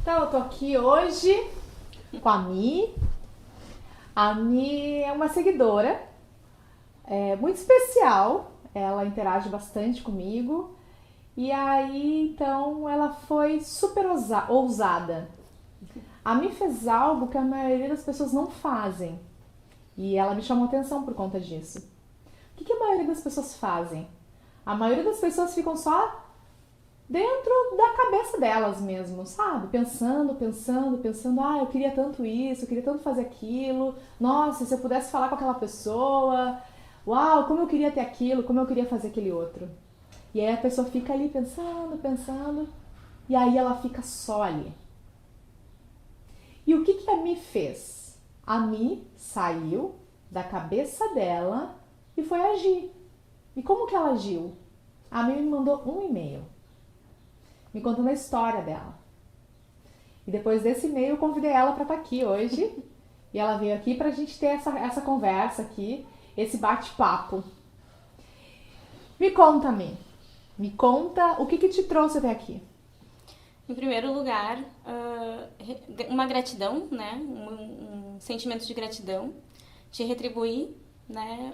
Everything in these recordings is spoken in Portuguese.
Então, eu tô aqui hoje com a Mi. A Mi é uma seguidora muito especial. Ela interage bastante comigo. E aí, então, ela foi super ousada. A Mi fez algo que a maioria das pessoas não fazem. E ela me chamou a atenção por conta disso. O que a maioria das pessoas fazem? A maioria das pessoas ficam só dentro da cabeça delas mesmo, sabe? Pensando. Ah, eu queria tanto isso, eu queria tanto fazer aquilo. Nossa, se eu pudesse falar com aquela pessoa. Uau, como eu queria ter aquilo, como eu queria fazer aquele outro. E aí a pessoa fica ali pensando. E aí ela fica só ali. E o que a Mi fez? A Mi saiu da cabeça dela e foi agir. E como que ela agiu? A Mi me mandou um e-mail me contando a história dela. E depois desse e-mail eu convidei ela para estar aqui hoje. E ela veio aqui pra gente ter essa conversa aqui, esse bate-papo. Me conta, Mi. Me conta o que te trouxe até aqui. Em primeiro lugar, uma gratidão, né? Um sentimento de gratidão, te retribuir, né?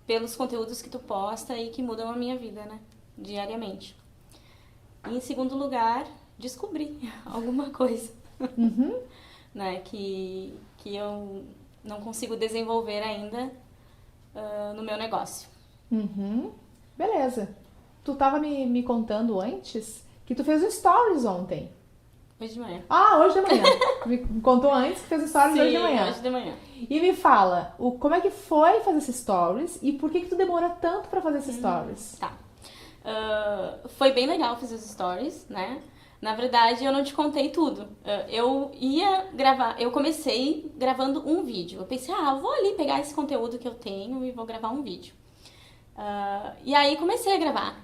Pelos conteúdos que tu posta e que mudam a minha vida, né? Diariamente. E em segundo lugar, descobrir alguma coisa, né? Que eu não consigo desenvolver ainda no meu negócio. Beleza. Tu tava me contando antes que tu fez um stories ontem. Hoje de manhã. Ah, hoje de manhã. Me contou antes que fez um stories. Sim, hoje de manhã. Hoje de manhã. E me fala, como é que foi fazer esses stories e por que tu demora tanto pra fazer esses stories? Tá. Foi bem legal fazer os stories, né? Na verdade, eu não te contei tudo. Eu ia gravar, eu comecei gravando um vídeo. Eu pensei, eu vou ali pegar esse conteúdo que eu tenho e vou gravar um vídeo. E aí comecei a gravar.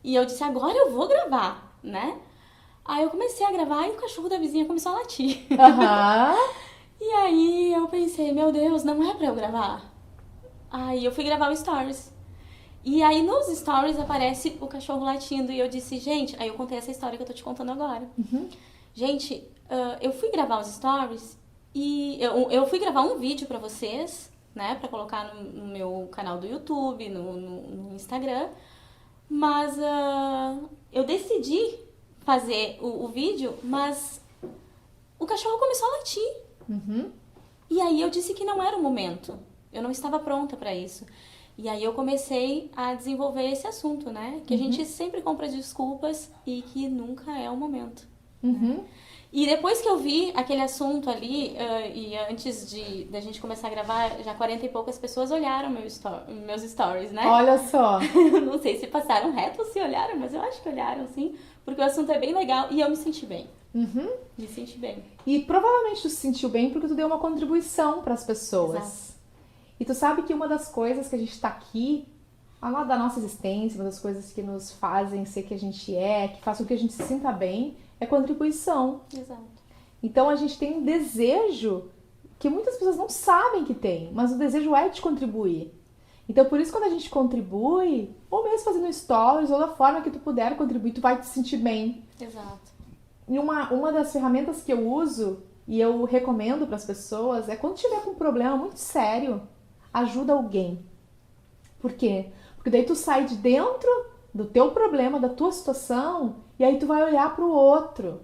E eu disse, agora eu vou gravar, né? Aí eu comecei a gravar e o cachorro da vizinha começou a latir. E aí eu pensei, meu Deus, não é pra eu gravar. Aí eu fui gravar o stories. E aí nos stories aparece o cachorro latindo e eu disse, gente, aí eu contei essa história que eu tô te contando agora. Gente, eu fui gravar os stories e eu fui gravar um vídeo pra vocês, né, pra colocar no meu canal do YouTube, no Instagram, mas eu decidi fazer o vídeo, mas o cachorro começou a latir. E aí eu disse que não era o momento, eu não estava pronta pra isso. E aí eu comecei a desenvolver esse assunto, né? Que a gente sempre compra desculpas e que nunca é o momento. Né? E depois que eu vi aquele assunto ali, e antes da gente começar a gravar, já 40 e poucas pessoas olharam meus stories, né? Olha só. Não sei se passaram reto ou se olharam, mas eu acho que olharam, sim. Porque o assunto é bem legal e eu me senti bem. Me senti bem. E provavelmente tu se sentiu bem porque tu deu uma contribuição para as pessoas. Exato. E tu sabe que uma das coisas que a gente tá aqui, lá da nossa existência, uma das coisas que nos fazem ser que a gente que faz com que a gente se sinta bem, é contribuição. Exato. Então a gente tem um desejo que muitas pessoas não sabem que tem, mas o desejo é de contribuir. Então por isso quando a gente contribui, ou mesmo fazendo stories, ou da forma que tu puder contribuir, tu vai te sentir bem. Exato. E uma das ferramentas que eu uso e eu recomendo para as pessoas é quando tiver com um problema muito sério, ajuda alguém. Por quê? Porque daí tu sai de dentro do teu problema, da tua situação, e aí tu vai olhar pro outro.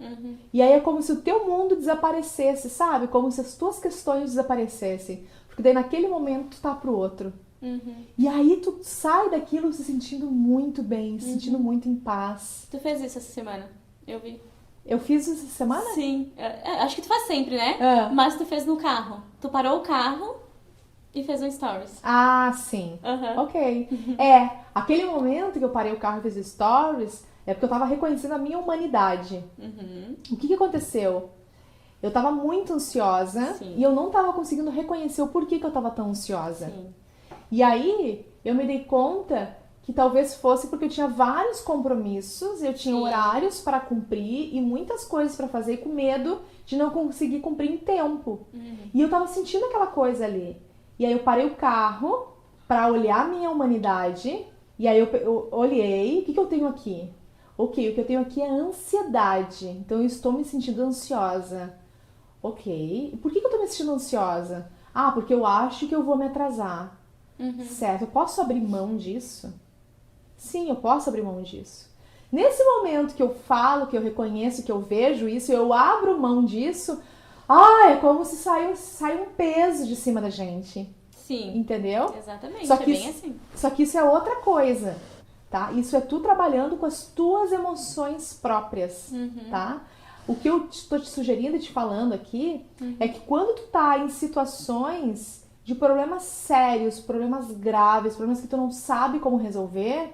E aí é como se o teu mundo desaparecesse, sabe? Como se as tuas questões desaparecessem. Porque daí naquele momento tu tá pro outro. E aí tu sai daquilo se sentindo muito bem, se sentindo muito em paz. Tu fez isso essa semana? Eu vi. Eu fiz essa semana? Sim. Acho que tu faz sempre, né? Mas tu fez no carro. Tu parou o carro e fez um stories. Ah, sim. Ok. Aquele momento que eu parei o carro e fiz stories é porque eu tava reconhecendo a minha humanidade. O que aconteceu? Eu tava muito ansiosa e eu não tava conseguindo reconhecer o porquê que eu tava tão ansiosa. Sim. E aí eu me dei conta que talvez fosse porque eu tinha vários compromissos, eu tinha horários para cumprir e muitas coisas para fazer com medo de não conseguir cumprir em tempo. E eu tava sentindo aquela coisa ali. E aí eu parei o carro para olhar a minha humanidade. E aí eu olhei, o que eu tenho aqui? Ok, o que eu tenho aqui é ansiedade. Então eu estou me sentindo ansiosa. Ok. E por que eu estou me sentindo ansiosa? Ah, porque eu acho que eu vou me atrasar. Certo, eu posso abrir mão disso? Sim, eu posso abrir mão disso. Nesse momento que eu falo, que eu reconheço, que eu vejo isso, eu abro mão disso, é como se sai um peso de cima da gente. Sim. Entendeu? Exatamente, Só que é bem assim. Só que isso é outra coisa, tá? Isso é tu trabalhando com as tuas emoções próprias, tá? O que eu estou te sugerindo e te falando aqui é que quando tu tá em situações de problemas sérios, problemas graves, problemas que tu não sabe como resolver,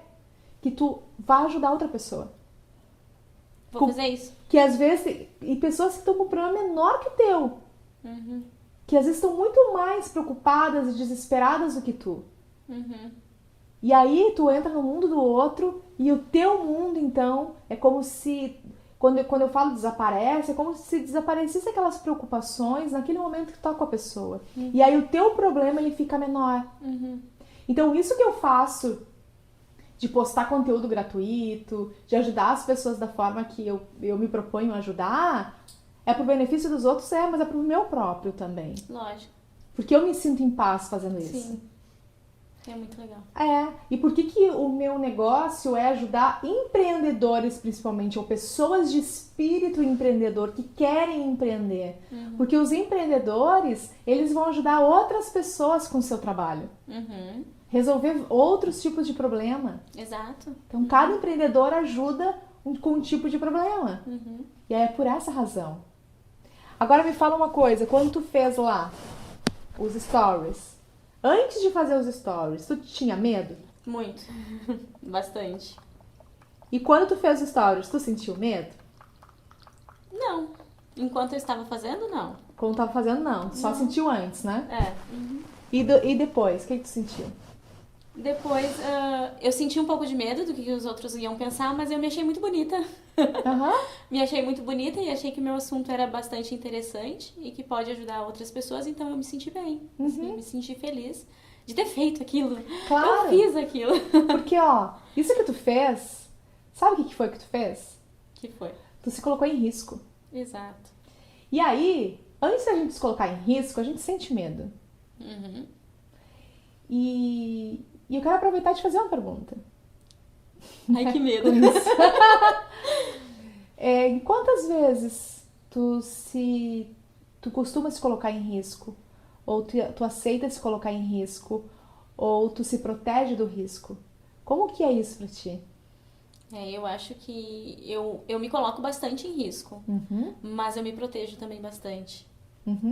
que tu vá ajudar outra pessoa. Vou fazer isso. Que às vezes, e pessoas que estão com um problema menor que o teu, que às vezes estão muito mais preocupadas e desesperadas do que tu. E aí tu entra no mundo do outro e o teu mundo, então, é como se, quando eu falo desaparece, é como se desaparecesse aquelas preocupações naquele momento que tu tá com a pessoa. E aí o teu problema, ele fica menor. Então isso que eu faço de postar conteúdo gratuito, de ajudar as pessoas da forma que eu me proponho a ajudar, é pro benefício dos outros, mas é pro meu próprio também. Lógico. Porque eu me sinto em paz fazendo isso. Sim. É muito legal. E por que o meu negócio é ajudar empreendedores, principalmente, ou pessoas de espírito empreendedor que querem empreender? Porque os empreendedores, eles vão ajudar outras pessoas com o seu trabalho. Resolver outros tipos de problema. Exato. Então, cada empreendedor ajuda com um tipo de problema. E aí é por essa razão. Agora me fala uma coisa, quando tu fez lá os stories, antes de fazer os stories, tu tinha medo? Muito. Bastante. E quando tu fez os stories, tu sentiu medo? Não. Enquanto eu estava fazendo, não. Quando tava fazendo, não. Tu só sentiu antes, né? E depois, o que tu sentiu? Depois, eu senti um pouco de medo do que os outros iam pensar, mas eu me achei muito bonita. Me achei muito bonita e achei que o meu assunto era bastante interessante e que pode ajudar outras pessoas, então eu me senti bem. Assim, eu me senti feliz de ter feito aquilo. Claro. Eu fiz aquilo. Porque, isso que tu fez, sabe o que foi que tu fez? Que foi? Tu se colocou em risco. Exato. E aí, antes da gente se colocar em risco, a gente sente medo. E eu quero aproveitar e te fazer uma pergunta. Ai, que medo. Quantas vezes tu costuma se colocar em risco? Ou tu aceita se colocar em risco? Ou tu se protege do risco? Como que é isso pra ti? Eu acho que eu me coloco bastante em risco, mas eu me protejo também bastante.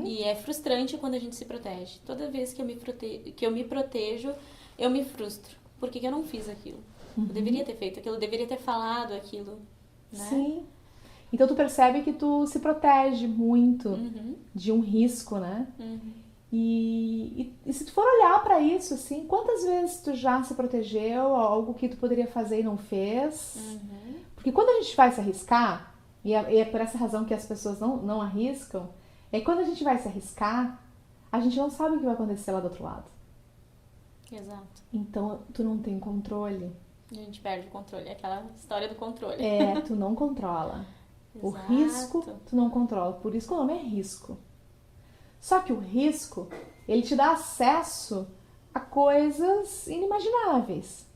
E é frustrante quando a gente se protege. Toda vez que eu me protejo, eu me frustro. Por que eu não fiz aquilo? Eu deveria ter feito aquilo, eu deveria ter falado aquilo. Né? Sim. Então tu percebe que tu se protege muito de um risco, né? E se tu for olhar pra isso, assim, quantas vezes tu já se protegeu, algo que tu poderia fazer e não fez? Porque quando a gente vai se arriscar, e é por essa razão que as pessoas não arriscam, é quando a gente vai se arriscar, a gente não sabe o que vai acontecer lá do outro lado. Exato. Então tu não tem controle. A gente perde o controle, é aquela história do controle. Tu não controla. O Exato. risco tu não controla, por isso que o nome é risco. Só que o risco, ele te dá acesso a coisas inimagináveis.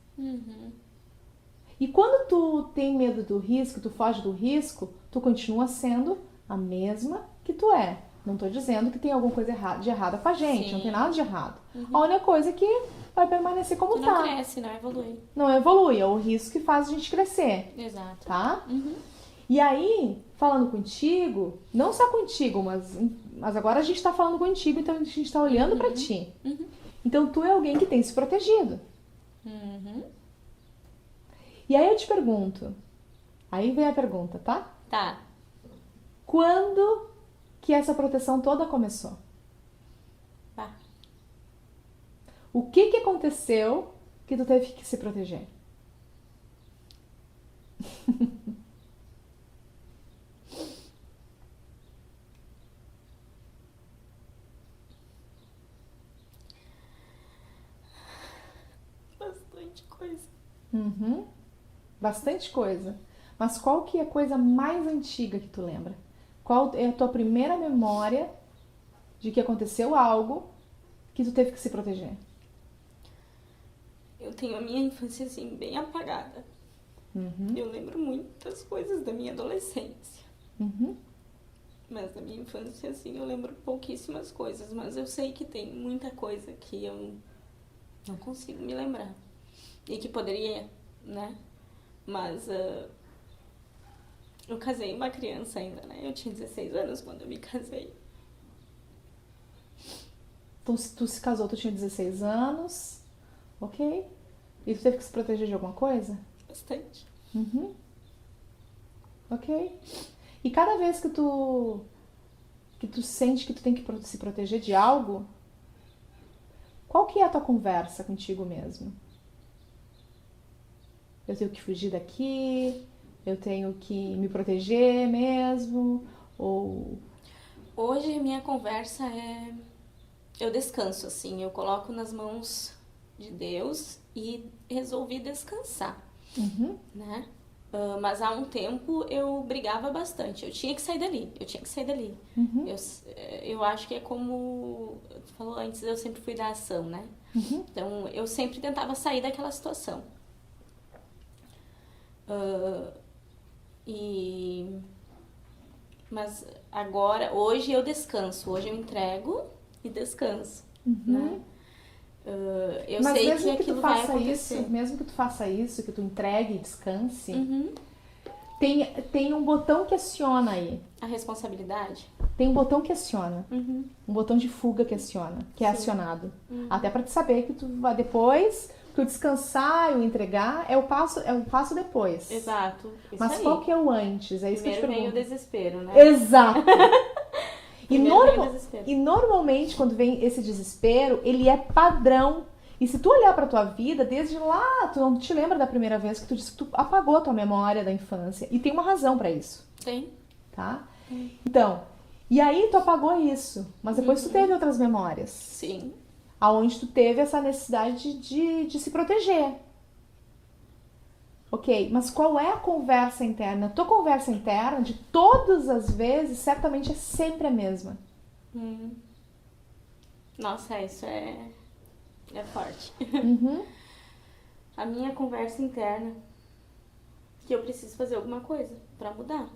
E quando tu tem medo do risco, tu foge do risco, tu continua sendo a mesma que tu é. Não tô dizendo que tem alguma coisa de errada com a gente, não tem nada de errado. A única coisa é que vai permanecer como Tu tá. não cresce, não evolui. Não evolui, é o risco que faz a gente crescer. Exato. Tá? E aí, falando contigo, não só contigo, mas agora a gente tá falando contigo, então a gente tá olhando pra ti. Então tu é alguém que tem se protegido. E aí eu te pergunto, aí vem a pergunta, tá? Tá. Quando que essa proteção toda começou? O que aconteceu que tu teve que se proteger? Bastante coisa. Bastante coisa. Mas qual que é a coisa mais antiga que tu lembra? Qual é a tua primeira memória de que aconteceu algo que tu teve que se proteger? Eu tenho a minha infância, assim, bem apagada. Eu lembro muitas coisas da minha adolescência. Mas da minha infância, assim, eu lembro pouquíssimas coisas. Mas eu sei que tem muita coisa que eu não consigo me lembrar. E que poderia, né? Mas eu casei uma criança ainda, né? Eu tinha 16 anos quando eu me casei. Então, se tu se casou, tu tinha 16 anos, ok? E tu teve que se proteger de alguma coisa? Bastante. Ok? E cada vez que tu sente que tu tem que se proteger de algo, qual que é a tua conversa contigo mesmo? Eu tenho que fugir daqui, eu tenho que me proteger mesmo, ou... Hoje a minha conversa é... Eu descanso, assim, eu coloco nas mãos de Deus e resolvi descansar, né? Mas há um tempo eu brigava bastante, eu tinha que sair dali. Eu acho que é como tu falou antes, eu sempre fui da ação, né? Então eu sempre tentava sair daquela situação. Mas agora, hoje eu descanso, hoje eu entrego e descanso, né? Eu Mas sei mesmo que que aquilo tu vai faça acontecer. isso, mesmo que tu faça isso, que tu entregue e descanse, tem um botão que aciona aí. A responsabilidade? Tem um botão que aciona. Um botão de fuga que aciona, que é acionado. Até pra te saber que tu vai depois, que o descansar e o entregar é o passo depois. Exato. Mas aí. qual que é o antes? É isso Primeiro que eu te vem o pergunto. desespero, né? Exato. Desespero. E normalmente quando vem esse desespero, ele é padrão. E se tu olhar pra tua vida, desde lá, tu não te lembra da primeira vez que tu disse que tu apagou a tua memória da infância. E tem uma razão pra isso, Tem. tá? Então, e aí tu apagou isso, mas depois tu teve outras memórias. Sim. Aonde tu teve essa necessidade de se proteger. Ok, mas qual é a conversa interna? A tua conversa interna, de todas as vezes, certamente é sempre a mesma. Nossa, isso é forte. A minha conversa interna, que eu preciso fazer alguma coisa pra mudar.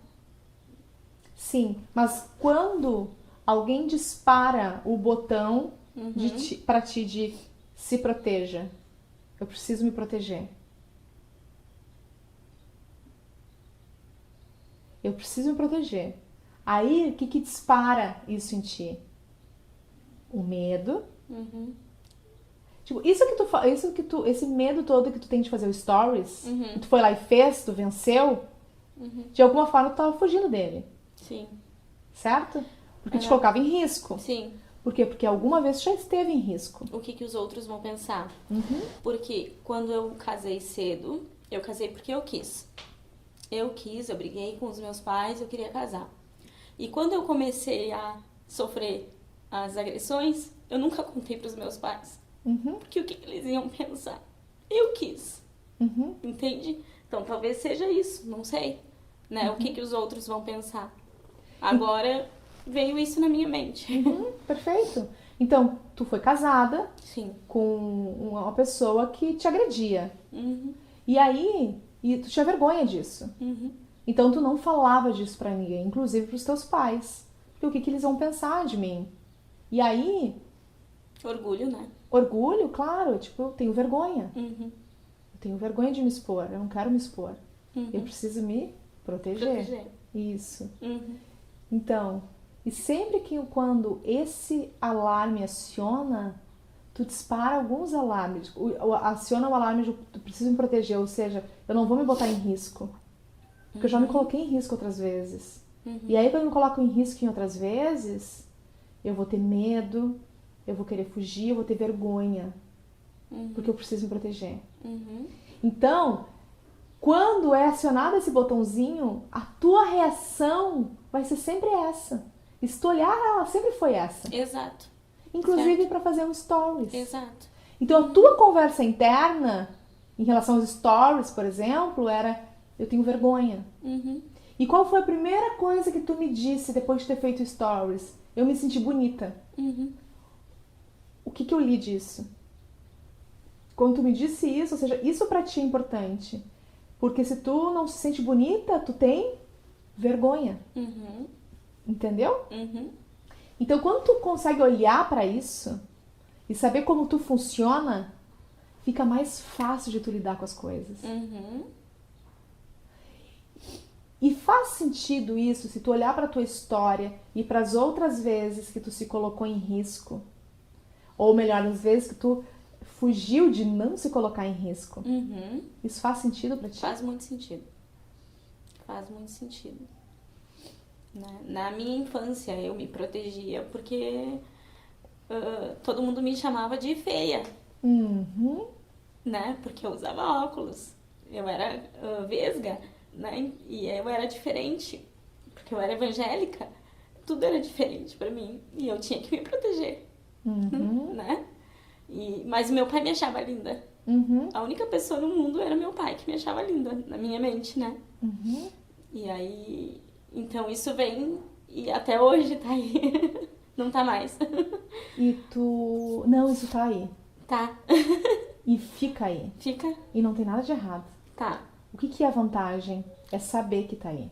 Sim, mas quando alguém dispara o botão pra ti de se proteja, eu preciso me proteger. Eu preciso me proteger. Aí, o que dispara isso em ti? O medo. Tipo, esse medo todo que tu tem de fazer o stories, que tu foi lá e fez, tu venceu, de alguma forma tu tava fugindo dele. Sim. Certo? Porque te colocava em risco. Sim. Por quê? Porque alguma vez tu já esteve em risco. O que os outros vão pensar? Porque quando eu casei cedo, eu casei porque eu quis. Eu briguei com os meus pais, eu queria casar. E quando eu comecei a sofrer as agressões, eu nunca contei pros meus pais. Porque o que eles iam pensar? Eu quis. Entende? Então talvez seja isso, não sei. Né? O que os outros vão pensar? Agora veio isso na minha mente. Perfeito. Então, tu foi casada Sim. com uma pessoa que te agredia. E aí, tu tinha vergonha disso. Então, tu não falava disso pra ninguém, inclusive pros teus pais. Porque o que eles vão pensar de mim? E aí... Orgulho, né? Orgulho, claro. Tipo, eu tenho vergonha. Eu tenho vergonha de me expor. Eu não quero me expor. Eu preciso me proteger. Isso. Então, e sempre quando esse alarme aciona, tu dispara alguns alarmes. Aciona o alarme de tu preciso me proteger, ou seja, eu não vou me botar em risco. Porque eu já me coloquei em risco outras vezes. E aí quando eu me coloco em risco em outras vezes, eu vou ter medo, eu vou querer fugir, eu vou ter vergonha. Porque eu preciso me proteger. Então, quando é acionado esse botãozinho, a tua reação vai ser sempre essa. E se tu olhar, ela sempre foi essa. Exato. Inclusive para fazer um stories. Exato. Então a tua conversa interna, em relação aos stories, por exemplo, era Eu tenho vergonha. Uhum. E qual foi a primeira coisa que tu me disse depois de ter feito stories? Eu me senti bonita. Uhum. O que eu li disso? Quando tu me disse isso, ou seja, isso pra ti é importante. Porque se tu não se sente bonita, tu tem vergonha. Uhum. Entendeu? Uhum. Então, quando tu consegue olhar pra isso e saber como tu funciona, fica mais fácil de tu lidar com as coisas. Uhum. E faz sentido isso se tu olhar pra tua história e para as outras vezes que tu se colocou em risco, ou melhor, as vezes que tu fugiu de não se colocar em risco. Uhum. Isso faz sentido pra ti? Faz muito sentido. Faz muito sentido. Na minha infância eu me protegia porque todo mundo me chamava de feia, Uhum. né? Porque eu usava óculos. Eu era vesga, né? E eu era diferente, porque eu era evangélica. Tudo era diferente pra mim e eu tinha que me proteger, Uhum. né? Mas meu pai me achava linda. Uhum. A única pessoa no mundo era meu pai que me achava linda, na minha mente, né? Uhum. E aí, então isso vem e até hoje tá aí. Não tá mais. E tu... Não, isso tá aí. Tá. E fica aí. Fica? E não tem nada de errado. Tá. O que é a vantagem? É saber que tá aí.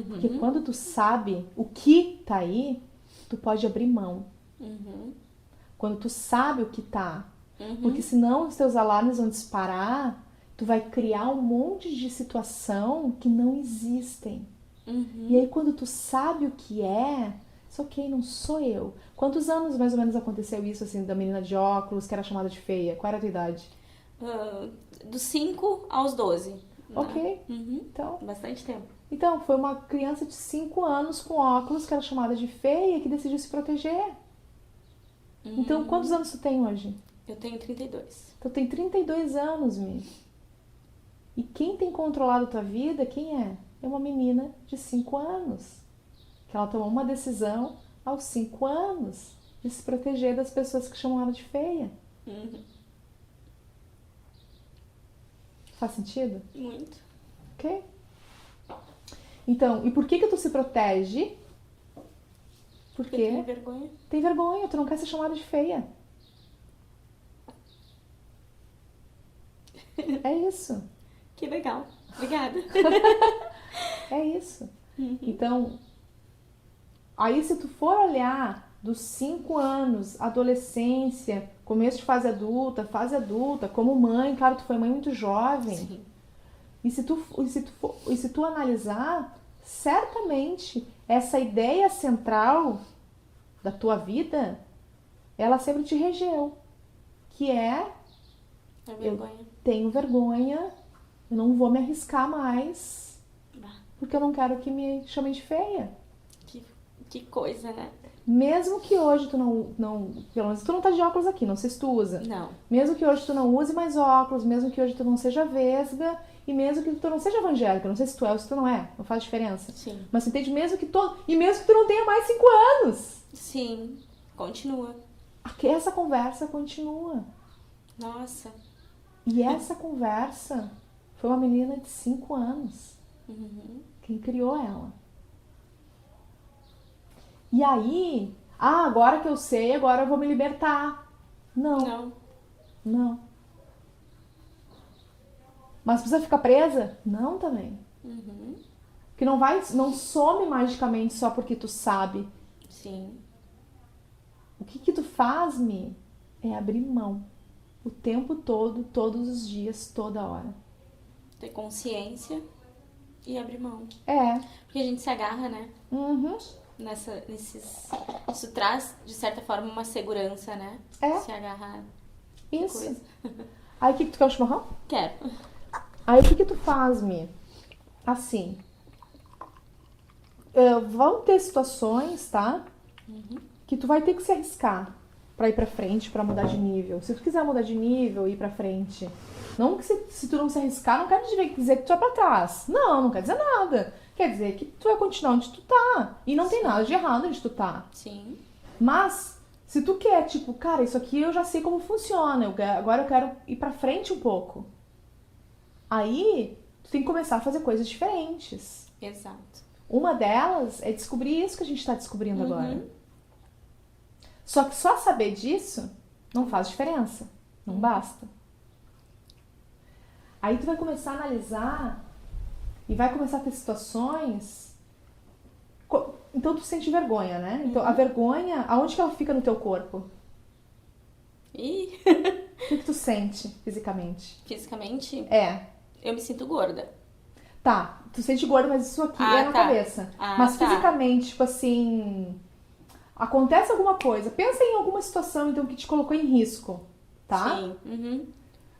Porque Uhum. quando tu sabe o que tá aí, tu pode abrir mão. Uhum. Quando tu sabe o que tá. Uhum. Porque senão os teus alarmes vão disparar, tu vai criar um monte de situação que não existem. Uhum. E aí quando tu sabe o que é, isso ok, não sou eu. Quantos anos mais ou menos aconteceu isso, assim, da menina de óculos que era chamada de feia? Qual era a tua idade? Dos 5 aos 12. Né? Ok, Uhum. então... Bastante tempo. Então, foi uma criança de 5 anos com óculos que era chamada de feia que decidiu se proteger. Então, quantos anos tu tem hoje? Eu tenho 32. Tu tem 32 anos, Mi. E quem tem controlado a tua vida, quem é? É uma menina de 5 anos. Que ela tomou uma decisão aos 5 anos de se proteger das pessoas que chamam ela de feia. Uhum. Faz sentido? Muito. Ok? Então, e por que tu se protege? Porque eu tenho Porque vergonha. tem vergonha, tu não quer ser chamada de feia. É isso. Que legal. Obrigada. É isso. Então, aí se tu for olhar dos 5 anos, adolescência, começo de fase adulta, como mãe, claro, tu foi mãe muito jovem. Sim. E se tu analisar, certamente essa ideia central da tua vida, ela sempre te regeu, que é A vergonha. tenho vergonha, eu não vou me arriscar mais, Bah, porque eu não quero que me chamem de feia. que coisa, né? Mesmo que hoje tu não, pelo menos tu não tá de óculos aqui, não sei se tu usa. Não. Mesmo que hoje tu não use mais óculos, mesmo que hoje tu não seja vesga, e mesmo que tu não seja evangélica, não sei se tu é ou se tu não é, não faz diferença. Sim. Mas tu entende mesmo que e mesmo que tu não tenha mais 5 anos. Sim. Continua. Essa conversa continua. Nossa. E essa conversa foi uma menina de 5 anos. Uhum. Quem criou ela. E aí, agora que eu sei, agora eu vou me libertar. Não. Não. Mas precisa ficar presa? Não também. Uhum. Que não some magicamente só porque tu sabe. Sim. O que tu faz, Mi, é abrir mão. O tempo todo, todos os dias, toda hora. Ter consciência e abrir mão. É. Porque a gente se agarra, né? Uhum. Isso traz, de certa forma, uma segurança, né? É. Se agarrar. Que Isso. coisa. Aí o que tu quer o chimarrão? Quero. Aí o que tu faz, Mi? Assim. Vão ter situações, tá? Que tu vai ter que se arriscar pra ir pra frente, pra mudar de nível. Se tu quiser mudar de nível e ir pra frente. Não que se tu não se arriscar, não quer dizer que tu vai pra trás. Não quer dizer nada. Quer dizer que tu vai continuar onde tu tá. E não tem nada de errado onde tu tá. Sim. Mas, se tu quer, tipo, cara, isso aqui eu já sei como funciona. Agora eu quero ir pra frente um pouco. Aí, tu tem que começar a fazer coisas diferentes. Exato. Uma delas é descobrir isso que a gente está descobrindo Uhum. agora. Só que só saber disso não faz diferença. Não basta. Aí tu vai começar a analisar e vai começar a ter situações. Então tu sente vergonha, né? Então a vergonha, aonde que ela fica no teu corpo? E O que tu sente fisicamente? fisicamente, É. eu me sinto gorda. Tá, tu sente gordo, mas isso aqui Ah, é na tá. cabeça. Ah, Mas tá. fisicamente, tipo assim, acontece alguma coisa. Pensa em alguma situação, então, que te colocou em risco, tá? Sim. Uhum.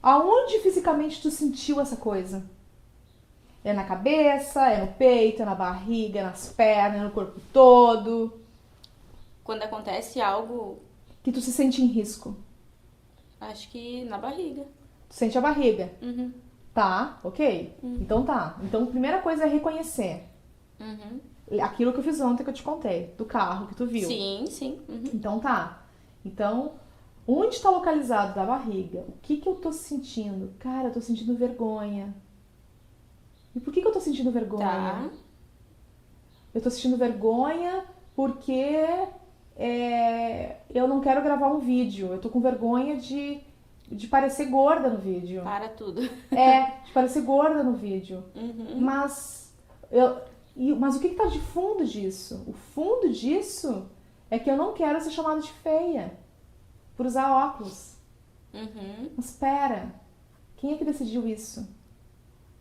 Aonde fisicamente tu sentiu essa coisa? É na cabeça, é no peito, é na barriga, é nas pernas, é no corpo todo? Quando acontece algo, Que tu se sente em risco? acho que na barriga. Tu sente a barriga, Uhum. tá? Ok? Então tá. Então, a primeira coisa é reconhecer. Uhum. Aquilo que eu fiz ontem que eu te contei, do carro que tu viu. Sim, sim. Uhum. Então tá. Então, onde está localizado da barriga? O que que eu tô sentindo? Cara, eu tô sentindo vergonha. E por que que eu tô sentindo vergonha? Tá. Eu tô sentindo vergonha porque eu não quero gravar um vídeo. Eu tô com vergonha de parecer gorda no vídeo. Para tudo. De parecer gorda no vídeo. Uhum. Mas o que que tá de fundo disso? O fundo disso é que eu não quero ser chamada de feia por usar óculos. Uhum. Mas espera, quem é que decidiu isso?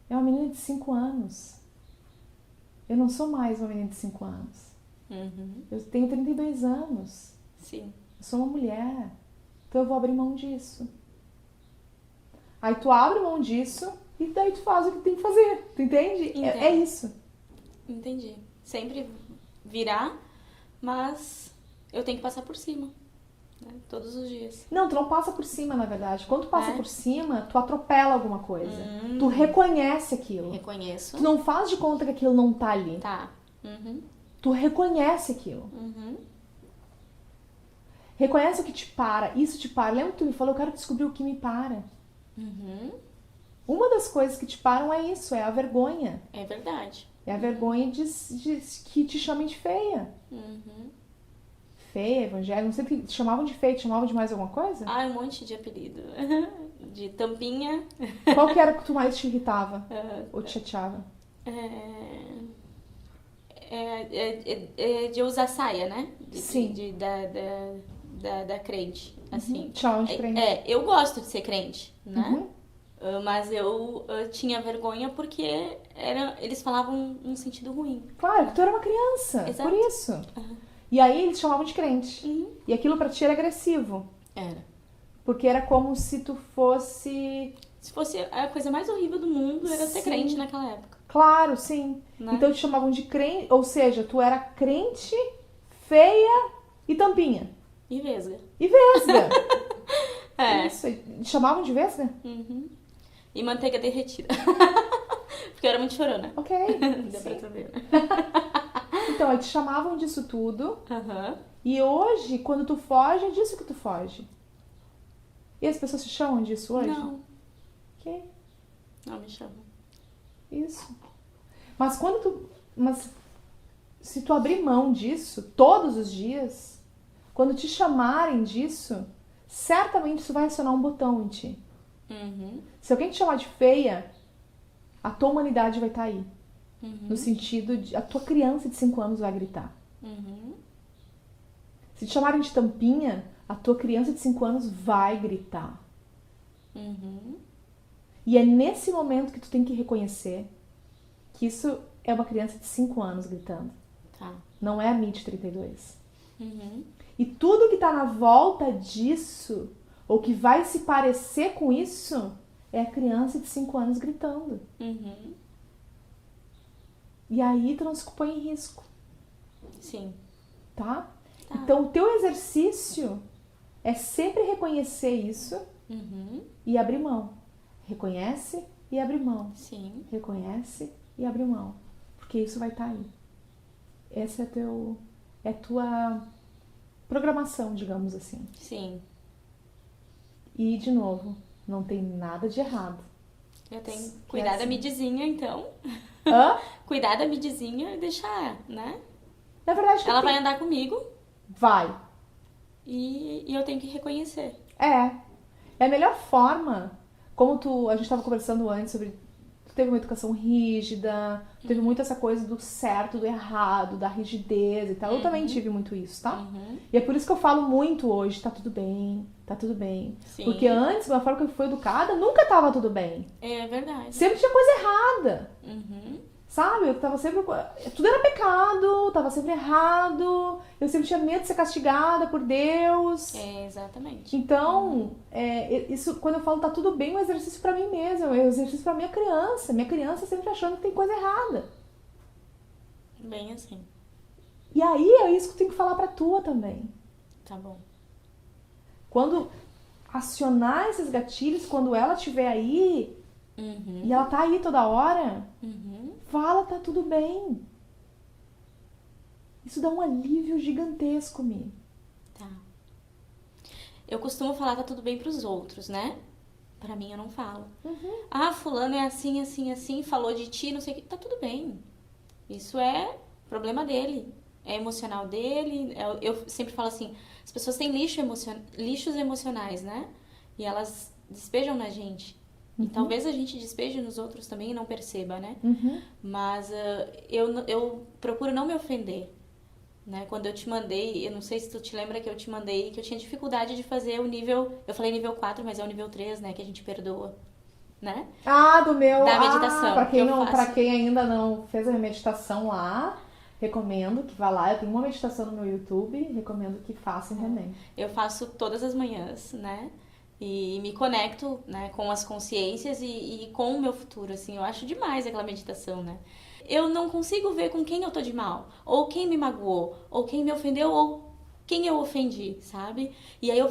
É uma menina de 5 anos. Eu não sou mais uma menina de 5 anos. Uhum. Eu tenho 32 anos. Sim. Eu sou uma mulher. Então eu vou abrir mão disso. Aí tu abre mão disso e daí tu faz o que tem que fazer. Tu entende? Entendo. É isso. Entendi. Sempre virar, mas eu tenho que passar por cima. Né? Todos os dias. Não, tu não passa por cima, na verdade. Quando tu passa É? por cima, tu atropela alguma coisa. Tu reconhece aquilo. Reconheço. Tu não faz de conta que aquilo não tá ali. Tá. Uhum. Tu reconhece aquilo. Uhum. Reconhece o que te para. Isso te para. Lembra que tu me falou? Eu quero descobrir o que me para. Uhum. Uma das coisas que te param é isso, é a vergonha. É verdade. É a vergonha de que te chamem de feia. Uhum. Feia, evangélica, não sei o que te chamavam de feia, te chamavam de mais alguma coisa? Ah, um monte de apelido. De tampinha. Qual que era que tu mais te irritava? Ou te chateava? De usar saia, né? Sim. Da crente, assim. Te chamavam de crente. Eu gosto de ser crente, né? Uhum. Mas eu tinha vergonha porque eles falavam um sentido ruim. Claro, que tu era uma criança, Exato. por isso. E aí eles te chamavam de crente. Uhum. E aquilo pra ti era agressivo. Era. Porque era como se tu fosse... Se fosse a coisa mais horrível do mundo, era ser Sim. crente naquela época. Claro, sim. Né? Então te chamavam de crente, ou seja, tu era crente, feia e tampinha. E vesga. E vesga. É. Isso, te chamavam de vesga? Uhum. E manteiga derretida. Porque eu era muito chorona. Ok. Deu pra saber, né? Então, aí te chamavam disso tudo. Aham. E hoje, quando tu foge, é disso que tu foge. E as pessoas te chamam disso hoje? Não, Ok. não me chama. Isso. Mas se tu abrir mão disso todos os dias, quando te chamarem disso, certamente isso vai acionar um botão em ti. Uhum. Se alguém te chamar de feia, a tua humanidade vai estar aí. Uhum. No sentido de a tua criança de 5 anos vai gritar. Uhum. Se te chamarem de tampinha, a tua criança de 5 anos vai gritar. Uhum. E é nesse momento que tu tem que reconhecer que isso é uma criança de 5 anos gritando. Tá. Não é a Mi de 32. Uhum. E tudo que tá na volta disso, ou que vai se parecer com isso, é a criança de 5 anos gritando. Uhum. E aí tu não se põe em risco, Sim. tá? Tá. Então o teu exercício é sempre reconhecer isso Uhum. e abrir mão. Reconhece e abre mão. Sim. Reconhece e abre mão. Porque isso vai estar aí. Essa é a tua programação, digamos assim. Sim. E, de novo, não tem nada de errado Eu tenho que Que é cuidar da assim. midzinha, então. Hã? Cuidar da midzinha e deixar, né? Na verdade, Ela vai andar comigo vai. e eu tenho que reconhecer. É. É a melhor forma, como a gente estava conversando antes sobre, tu teve uma educação rígida, tu teve muito essa coisa do certo, do errado, da rigidez e tal. Eu também tive muito isso, tá? Uhum. E é por isso que eu falo muito hoje, tá tudo bem, tá tudo bem. Sim. Porque antes, da forma que eu fui educada, nunca tava tudo bem. É verdade. Sempre tinha coisa errada. Uhum. Sabe? Eu tava sempre. Tudo era pecado, tava sempre errado. Eu sempre tinha medo de ser castigada por Deus. É, exatamente. Então, isso, quando eu falo tá tudo bem, é um exercício pra mim mesmo. É um exercício pra minha criança. Minha criança sempre achando que tem coisa errada. Bem assim. E aí é isso que eu tenho que falar pra tua também. Tá bom. Quando acionar esses gatilhos, quando ela estiver aí, Uhum. e ela tá aí toda hora, Uhum. fala, tá tudo bem. Isso dá um alívio gigantesco, Mi. Tá. Eu costumo falar tá tudo bem pros outros, né? Pra mim eu não falo. Ah, fulano é assim, assim, assim, falou de ti, não sei o que. Tá tudo bem. Isso é problema dele. É emocional dele. Eu sempre falo assim, as pessoas têm lixos emocionais, né? E elas despejam na gente. E talvez a gente despeje nos outros também e não perceba, né? Mas eu procuro não me ofender. Né? Quando eu te mandei, eu não sei se tu te lembra que eu te mandei, que eu tinha dificuldade de fazer o nível, eu falei nível 4, mas é o nível 3, né, que a gente perdoa, né? Ah, do meu. Da meditação, Pra que quem, eu não, faço. pra quem ainda não fez a minha meditação lá, recomendo que vá lá. Eu tenho uma meditação no meu YouTube, recomendo que façam também. Eu faço todas as manhãs, né? E me conecto, né, com as consciências e com o meu futuro, assim. Eu acho demais aquela meditação, né? Eu não consigo ver com quem eu tô de mal, ou quem me magoou, ou quem me ofendeu, ou quem eu ofendi, sabe? E aí eu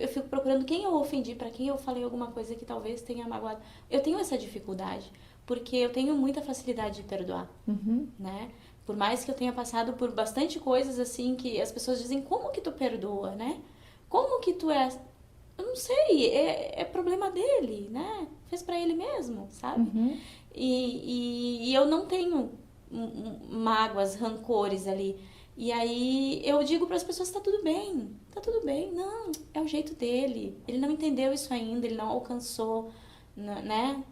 fico procurando quem eu ofendi, pra quem eu falei alguma coisa que talvez tenha magoado. Eu tenho essa dificuldade, porque eu tenho muita facilidade de perdoar, né? Por mais que eu tenha passado por bastante coisas assim que as pessoas dizem, como que tu perdoa, né? Como que tu é... Eu não sei, é problema dele, né? Fez pra ele mesmo, sabe? E eu não tenho mágoas, rancores ali. E aí eu digo para as pessoas, tá tudo bem, não, é o jeito dele. Ele não entendeu isso ainda, ele não alcançou, né?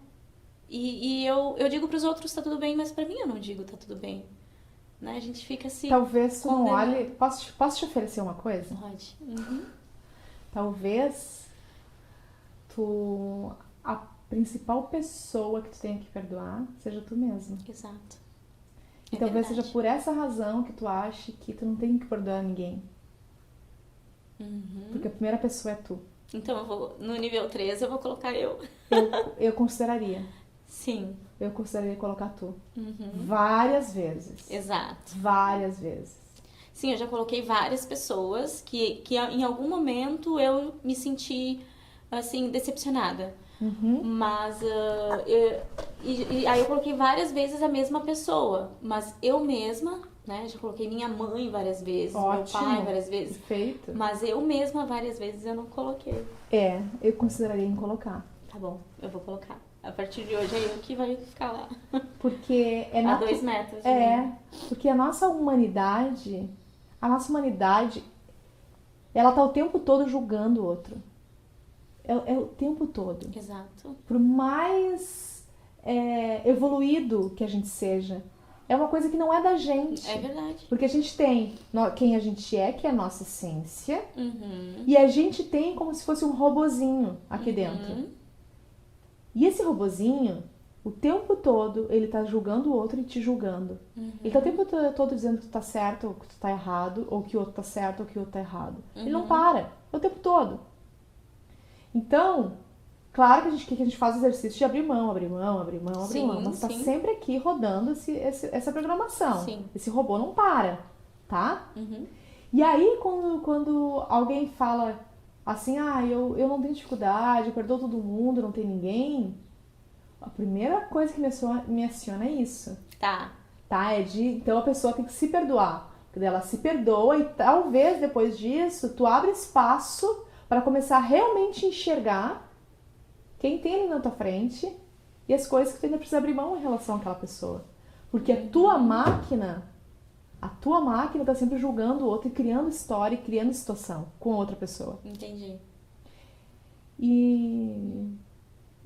E eu digo para os outros, tá tudo bem, mas para mim eu não digo, tá tudo bem. Né? A gente fica assim... Talvez tu não condenando. olhe... Posso te oferecer uma coisa? Pode. Talvez a principal pessoa que tu tenha que perdoar seja tu mesma. Exato. E É talvez verdade. seja por essa razão que tu ache que tu não tem que perdoar ninguém. Porque a primeira pessoa é tu. Então eu vou, no nível 3 eu vou colocar eu. Eu consideraria. Sim. Eu consideraria colocar tu. Várias vezes. Exato. Várias vezes. Sim, eu já coloquei várias pessoas que em algum momento eu me senti, assim, decepcionada. Mas, e aí eu coloquei várias vezes a mesma pessoa. Mas eu mesma, né, já coloquei minha mãe várias vezes, Ótimo. meu pai várias vezes. Perfeito. Mas eu mesma várias vezes eu não coloquei. Eu consideraria em colocar. Tá bom, eu vou colocar. A partir de hoje é eu que vai ficar lá. Porque é A 2 metros. porque a nossa humanidade, ela tá o tempo todo julgando o outro. É o tempo todo. Exato. Por mais evoluído que a gente seja, é uma coisa que não é da gente. É verdade. Porque a gente tem quem a gente é, que é a nossa essência, Uhum. e a gente tem como se fosse um robozinho aqui dentro. E esse robozinho, o tempo todo, ele tá julgando o outro e te julgando. Ele tá o tempo todo dizendo que tu tá certo ou que tu tá errado, ou que o outro tá certo ou que o outro tá errado. Ele não para, o tempo todo. Então, claro que a gente faz o exercício de abrir mão, Sim, mas tá sim. sempre aqui rodando essa programação. Sim. Esse robô não para, tá? Uhum. E aí, quando alguém fala assim, eu não tenho dificuldade, eu perdoo todo mundo, não tem ninguém, a primeira coisa que me aciona é isso. Tá. Então a pessoa tem que se perdoar. Porque ela se perdoa e talvez depois disso tu abre espaço para começar a realmente enxergar quem tem ali na tua frente e as coisas que tu ainda precisa abrir mão em relação àquela pessoa. Porque a tua máquina tá sempre julgando o outro e criando história e criando situação com outra pessoa. Entendi. E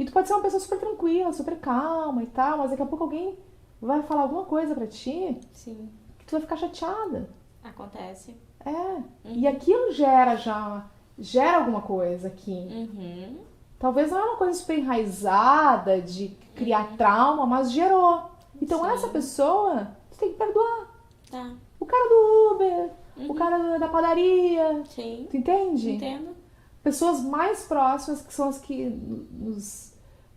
tu pode ser uma pessoa super tranquila, super calma e tal, mas daqui a pouco alguém vai falar alguma coisa pra ti Sim. que tu vai ficar chateada. Acontece. E aquilo gera alguma coisa aqui. Talvez não é uma coisa super enraizada de criar trauma, mas gerou. Então essa pessoa, tu tem que perdoar. Tá. O cara do Uber, o cara da padaria. Sim. Tu entende? Entendo. Pessoas mais próximas, que são as que nos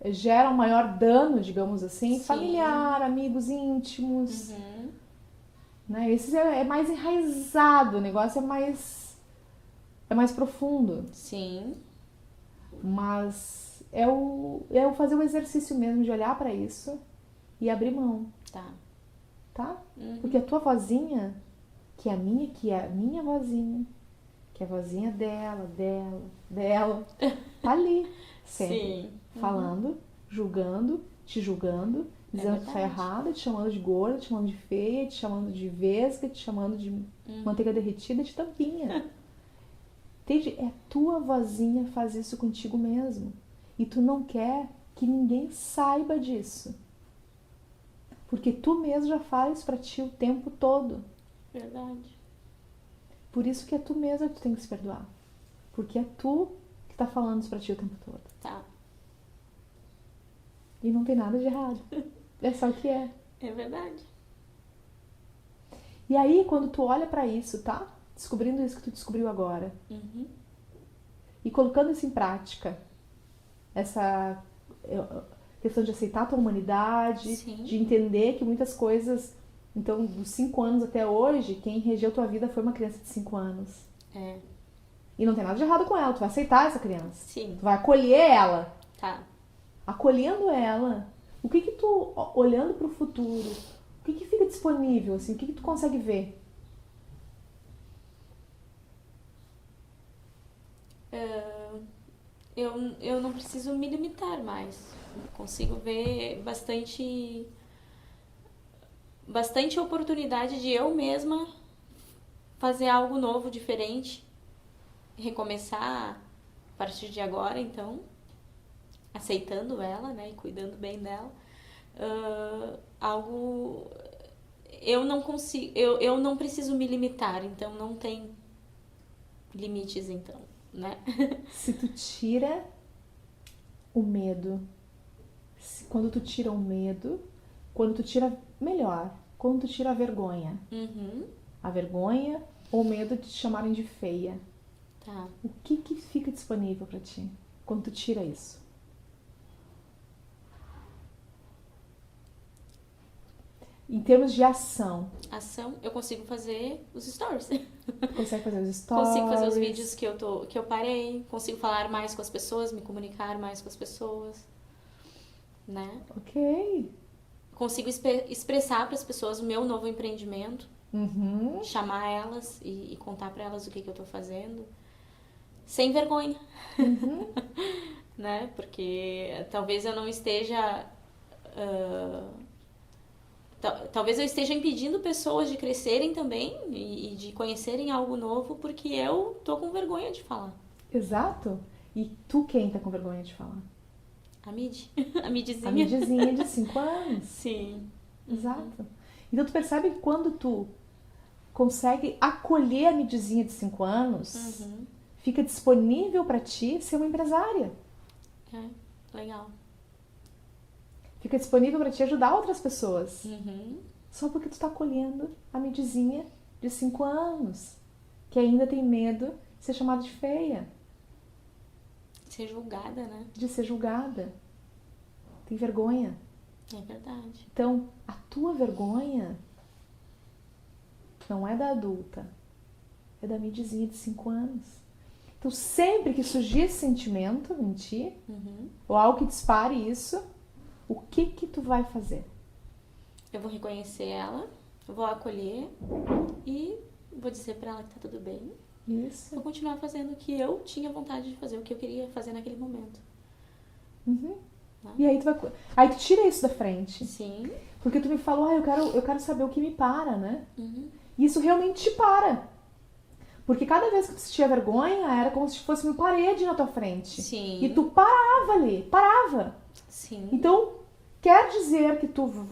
geram maior dano, digamos assim. Sim. Familiar, amigos íntimos. Né? Esse é mais enraizado, o negócio é mais profundo. Sim. Mas é o fazer o exercício mesmo de olhar pra isso e abrir mão, tá? Porque a tua vozinha, que é a minha vozinha, que é a vozinha dela, tá ali, sempre, Sim. falando, julgando, te julgando, dizendo que tu tá errada, te chamando de gorda, te chamando de feia, te chamando de vesga, te chamando de manteiga derretida, de tampinha. Entende? É tua vozinha faz isso contigo mesmo. E tu não quer que ninguém saiba disso. Porque tu mesmo já faz pra ti o tempo todo. Verdade. Por isso que é tu mesma que tu tem que se perdoar. Porque é tu que tá falando isso pra ti o tempo todo. Tá. E não tem nada de errado. É só o que é. É verdade. E aí, quando tu olha pra isso, tá? Descobrindo isso que tu descobriu agora. E colocando isso em prática. Essa questão de aceitar a tua humanidade, Sim. de entender que muitas coisas... Então, dos 5 anos até hoje, quem regeu tua vida foi uma criança de 5 anos. E não tem nada de errado com ela, tu vai aceitar essa criança. Sim. Tu vai acolher ela. Tá. Acolhendo ela, o que tu, olhando pro futuro, o que fica disponível, assim, o que tu consegue ver? Eu não preciso me limitar mais. Consigo ver bastante oportunidade de eu mesma fazer algo novo, diferente, recomeçar a partir de agora, então, aceitando ela, né, e cuidando bem dela. Eu não consigo, eu não preciso me limitar, então não tem limites, então, né? Se tu tira o medo, quando tu tira o medo, quando tu tira a vergonha. A vergonha ou o medo de te chamarem de feia. Tá. O que fica disponível pra ti quando tu tira isso? Em termos de ação. Eu consigo fazer os stories. Consegue fazer os stories? Consigo fazer os vídeos que eu parei. Consigo falar mais com as pessoas, me comunicar mais com as pessoas. Né? Ok. Consigo expressar para as pessoas o meu novo empreendimento. Chamar elas e contar para elas o que eu tô fazendo. Sem vergonha. Né? Porque talvez eu não esteja... Talvez eu esteja impedindo pessoas de crescerem também e de conhecerem algo novo porque eu tô com vergonha de falar. Exato. E tu quem tá com vergonha de falar? A Midzinha. A Midzinha de 5 anos. Sim. Exato. Então tu percebe que quando tu consegue acolher a Midzinha de 5 anos, fica disponível pra ti ser uma empresária. Legal. Fica disponível pra te ajudar outras pessoas. Só porque tu tá acolhendo a Midzinha de 5 anos, que ainda tem medo de ser chamada de feia. Ser julgada, né? De ser julgada. Tem vergonha. É verdade. Então, a tua vergonha não é da adulta, é da Midzinha de 5 anos. Então, sempre que surgir esse sentimento em ti, ou algo que dispare isso, o que tu vai fazer? Eu vou reconhecer ela, vou acolher e vou dizer pra ela que tá tudo bem. Isso. Vou continuar fazendo o que eu tinha vontade de fazer, o que eu queria fazer naquele momento. E aí aí tu tira isso da frente. Sim. Porque tu me falou, eu quero saber o que me para, né? Uhum. E isso realmente te para. Porque cada vez que tu sentia vergonha, era como se fosse uma parede na tua frente. Sim. E tu parava ali, parava. Sim. Então, quer dizer que tu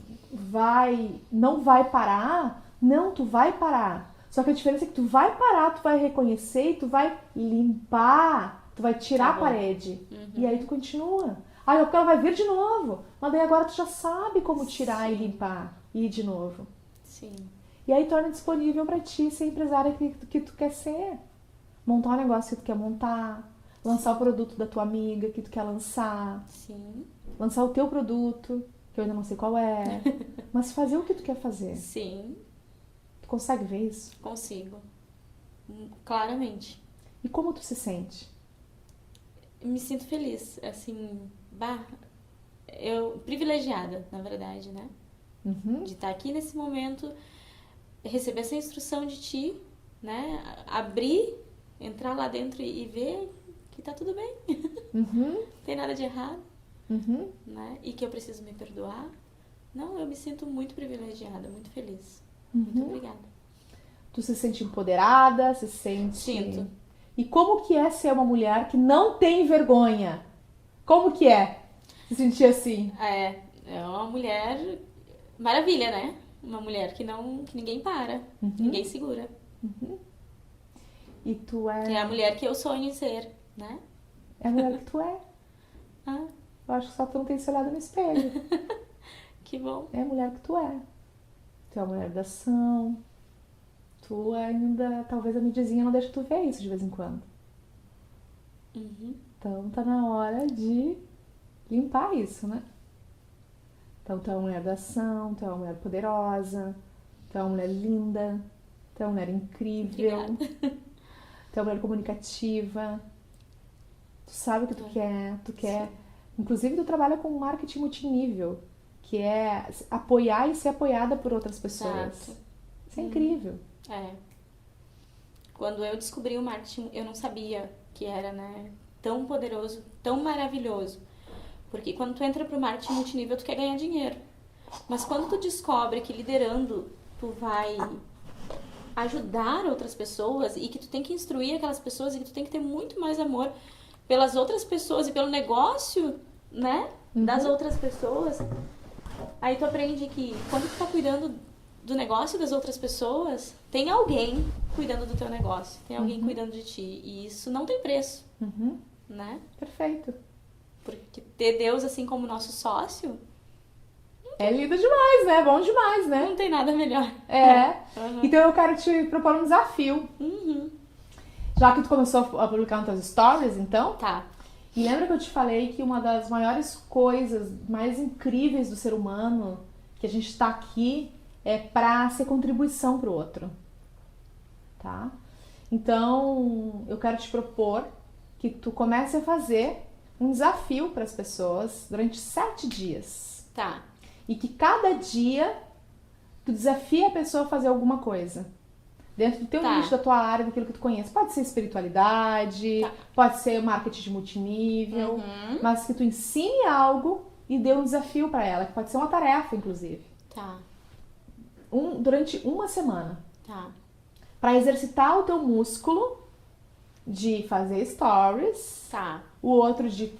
não vai parar? Não, tu vai parar. Só que a diferença é que tu vai parar, tu vai reconhecer e tu vai limpar, tu vai tirar a parede. E aí tu continua. Porque ela vai vir de novo. Mas daí agora tu já sabe como tirar e limpar e ir de novo. Sim. E aí torna disponível pra ti ser empresária que tu quer ser. Montar um negócio que tu quer montar. Lançar o produto da tua amiga que tu quer lançar. Sim. Lançar o teu produto, que eu ainda não sei qual é. Mas fazer o que tu quer fazer. Sim. Tu consegue ver isso? Consigo. Claramente. E como tu se sente? Me sinto feliz, assim, eu privilegiada, na verdade, né? Uhum. De estar aqui nesse momento, receber essa instrução de ti, né? Abrir, entrar lá dentro e ver que tá tudo bem. Uhum. Não tem nada de errado, Uhum. né? E que eu preciso me perdoar. Não, eu me sinto muito privilegiada, muito feliz. Muito obrigada. Tu se sente empoderada, se sente... Sinto. E como que é ser uma mulher que não tem vergonha? Como que é se sentir assim? É uma mulher maravilha, né? Uma mulher que ninguém para, ninguém segura. E tu Que é a mulher que eu sonho em ser, né? É a mulher que tu é. Ah, Eu acho que só tu não tem se olhado no espelho. que bom. É a mulher que tu é. Tu é a mulher da ação. Tu ainda, talvez a mídiazinha não deixe tu ver isso de vez em quando. Então tá na hora de limpar isso, né? Então tu é uma mulher da ação, tu é uma mulher poderosa, tu é uma mulher linda, tu é uma mulher incrível, tu é uma mulher comunicativa, tu sabe o que tu quer. Inclusive tu trabalha com marketing multinível, que é apoiar e ser apoiada por outras pessoas. Exato. Isso é incrível. Quando eu descobri o marketing, eu não sabia que era, né, tão poderoso, tão maravilhoso. Porque quando tu entra pro marketing multinível, tu quer ganhar dinheiro. Mas quando tu descobre que liderando, tu vai ajudar outras pessoas e que tu tem que instruir aquelas pessoas e que tu tem que ter muito mais amor pelas outras pessoas e pelo negócio, né, das outras pessoas, aí tu aprende que quando tu tá cuidando do negócio das outras pessoas, tem alguém cuidando do teu negócio, tem alguém cuidando de ti. E isso não tem preço, né? Perfeito. Porque ter Deus assim como nosso sócio... É lindo demais, né? Bom demais, né? Não tem nada melhor. Então eu quero te propor um desafio. Já que tu começou a publicar nos teus stories, então... Tá. E lembra que eu te falei que uma das maiores coisas mais incríveis do ser humano, que a gente tá aqui, é pra ser contribuição pro outro. Tá? Então, eu quero te propor que tu comece a fazer um desafio para as pessoas durante 7 dias. Tá. E que cada dia tu desafie a pessoa a fazer alguma coisa. Dentro do teu nicho, da tua área, daquilo que tu conhece. Pode ser espiritualidade, pode ser marketing de multinível, mas que tu ensine algo e dê um desafio para ela, que pode ser uma tarefa, inclusive. Tá. Durante uma semana. Tá. Para exercitar o teu músculo de fazer stories. Tá. O outro de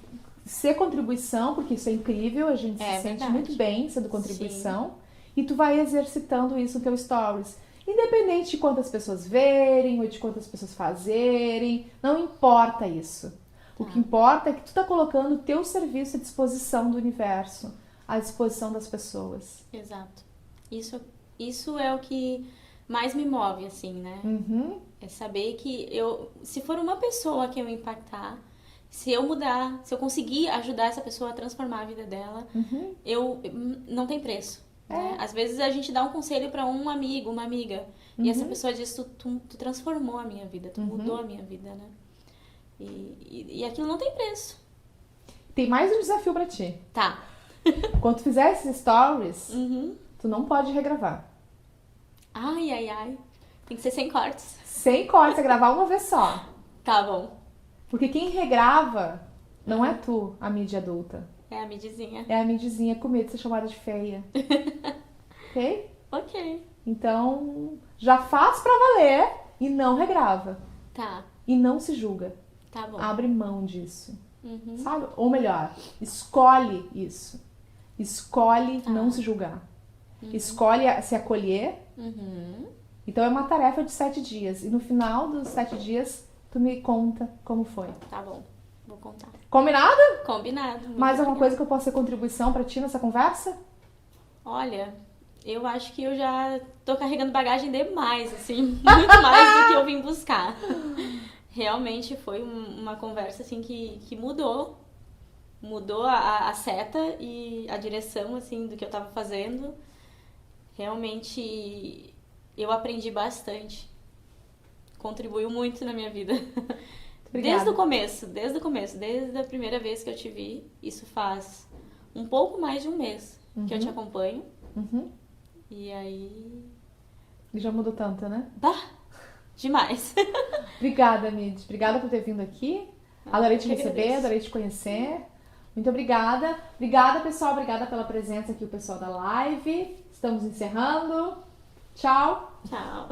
ser contribuição, porque isso é incrível, a gente se sente muito bem sendo contribuição. Sim. E tu vai exercitando isso no teu stories. Independente de quantas pessoas verem ou de quantas pessoas fazerem, não importa isso. O que importa é que tu tá colocando o teu serviço à disposição do universo, à disposição das pessoas. Exato. Isso é o que mais me move, assim, né? É saber que se for uma pessoa que eu impactar, se eu mudar, se eu conseguir ajudar essa pessoa a transformar a vida dela, não tem preço. Né? Às vezes a gente dá um conselho para um amigo, uma amiga, e essa pessoa diz, tu transformou a minha vida, tu mudou a minha vida, né? E aquilo não tem preço. Tem mais um desafio para ti. Tá. Quando tu fizer esses stories, tu não pode regravar. Ai. Tem que ser sem cortes. Sem cortes, é gravar uma vez só. Tá bom. Porque quem regrava não é tu, a mídia adulta. É a midzinha. É a midzinha com medo de ser chamada de feia. Ok? Ok. Então, já faz pra valer e não regrava. Tá. E não se julga. Tá bom. Abre mão disso. Uhum. Sabe? Ou melhor, escolhe isso. Escolhe Tá. não se julgar. Escolhe se acolher. Uhum. Então é uma tarefa de 7 dias. E no final dos 7 dias, tu me conta como foi. Tá bom. Vou contar. Combinado? Combinado. Muito Mais alguma obrigada. coisa que eu possa ser contribuição pra ti nessa conversa? Olha, eu acho que eu já tô carregando bagagem demais, assim. Muito mais do que eu vim buscar. Realmente foi uma conversa, assim, que mudou. Mudou a seta e a direção, assim, do que eu tava fazendo. Realmente, eu aprendi bastante. Contribuiu muito na minha vida. Obrigada. Desde o começo, desde a primeira vez que eu te vi. Isso faz um pouco mais de um mês que eu te acompanho. Uhum. E aí... E já mudou tanto, né? Bah! Demais! Obrigada, Mid. Obrigada por ter vindo aqui. Adorei te eu que receber, agradeço. adorei te conhecer. Muito obrigada. Obrigada, pessoal. Obrigada pela presença aqui, o pessoal da live. Estamos encerrando. Tchau. Tchau!